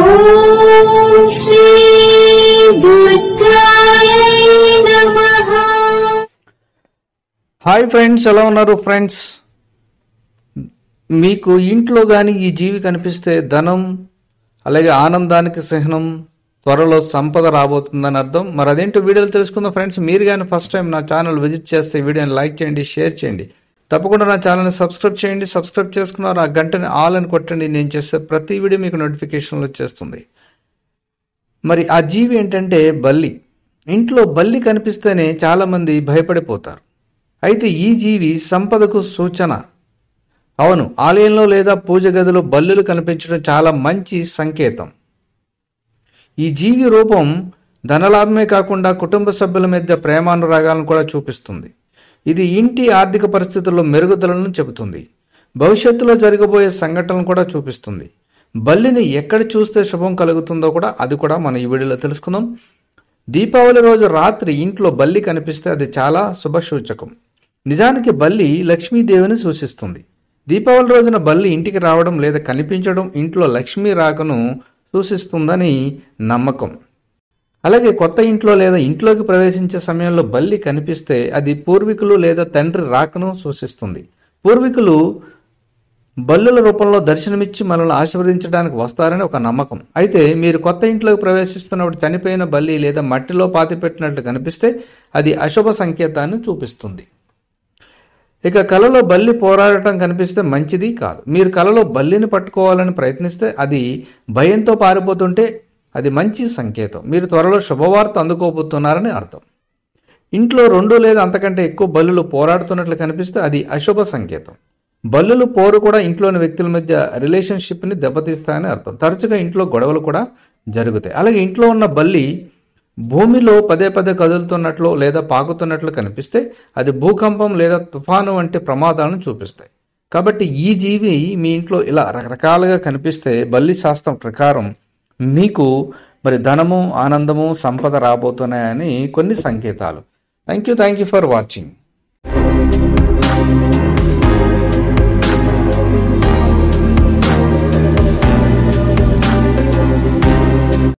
ఓం శ్రీ దుర్గాయ నమః. Hi friends, ఎలా ఉన్నారు ఫ్రెండ్స్? మీకు ఇంట్లో కానీ ఈ జీవి కనిపిస్తే ధనం అలాగే ఆనందానికి చిహ్నం, త్వరలో సంపద రాబోతుందని అర్థం. మరి అదేంటో వీడియోలు తెలుసుకుందాం ఫ్రెండ్స్. మీరు కానీ ఫస్ట్ టైం నా ఛానల్ విజిట్ చేస్తే వీడియోని లైక్ చేయండి, షేర్ చేయండి. తప్పకుండా నా ఛానల్ని సబ్స్క్రైబ్ చేయండి. సబ్స్క్రైబ్ చేసుకున్నారు ఆ గంటని ఆల్ అని కొట్టండి. నేను చేసే ప్రతి వీడియో మీకు నోటిఫికేషన్లు వచ్చేస్తుంది. మరి ఆ జీవి ఏంటంటే బల్లి. ఇంట్లో బల్లి కనిపిస్తేనే చాలామంది భయపడిపోతారు. అయితే ఈ జీవి సంపదకు సూచన. అవును, ఆలయంలో లేదా పూజ గదిలో బల్లులు కనిపించడం చాలా మంచి సంకేతం. ఈ జీవి రూపం ధనలాభమే కాకుండా కుటుంబ సభ్యుల మధ్య ప్రేమానురాగాలను కూడా చూపిస్తుంది. ఇది ఇంటి ఆర్థిక పరిస్థితుల్లో మెరుగుదలను చెబుతుంది. భవిష్యత్తులో జరగబోయే సంఘటనలు కూడా చూపిస్తుంది. బల్లిని ఎక్కడ చూస్తే శుభం కలుగుతుందో కూడా అది కూడా మనం ఈ వీడియోలో తెలుసుకుందాం. దీపావళి రోజు రాత్రి ఇంట్లో బల్లి కనిపిస్తే అది చాలా శుభసూచకం. నిజానికి బల్లి లక్ష్మీదేవిని సూచిస్తుంది. దీపావళి రోజున బల్లి ఇంటికి రావడం లేదా కనిపించడం ఇంట్లో లక్ష్మీ రాకను సూచిస్తుందని నమ్మకం. అలాగే కొత్త ఇంట్లో లేదా ఇంట్లోకి ప్రవేశించే సమయంలో బల్లి కనిపిస్తే అది పూర్వీకులు లేదా తండ్రి రాకను సూచిస్తుంది. పూర్వీకులు బల్లుల రూపంలో దర్శనమిచ్చి మనల్ని ఆశీర్వదించడానికి వస్తారని ఒక నమ్మకం. అయితే మీరు కొత్త ఇంట్లోకి ప్రవేశిస్తున్నప్పుడు చనిపోయిన బల్లి లేదా మట్టిలో పాతిపెట్టినట్లు కనిపిస్తే అది అశుభ సంకేతాన్ని చూపిస్తుంది. ఇక కలలో బల్లి పోరాడటం కనిపిస్తే మంచిది కాదు. మీరు కలలో బల్లిని పట్టుకోవాలని ప్రయత్నిస్తే అది భయంతో పారిపోతుంటే అది మంచి సంకేతం. మీరు త్వరలో శుభవార్త అందుకోబోతున్నారని అర్థం. ఇంట్లో 2 లేదా అంతకంటే ఎక్కువ బల్లులు పోరాడుతున్నట్లు కనిపిస్తే అది అశుభ సంకేతం. బల్లులు పోరు కూడా ఇంట్లోని వ్యక్తుల మధ్య రిలేషన్షిప్ని దెబ్బతీస్తాయని అర్థం. తరచుగా ఇంట్లో గొడవలు కూడా జరుగుతాయి. అలాగే ఇంట్లో ఉన్న బల్లి భూమిలో పదే పదే కదులుతున్నట్లు లేదా పాకుతున్నట్లు కనిపిస్తే అది భూకంపం లేదా తుఫాను వంటి ప్రమాదాలను చూపిస్తాయి. కాబట్టి ఈ జీవి మీ ఇంట్లో ఇలా రకరకాలుగా కనిపిస్తే బల్లి శాస్త్రం ప్రకారం మీకు మరి ధనము, ఆనందము, సంపద రాబోతున్నాయని కొన్ని సంకేతాలు. Thank you for watching.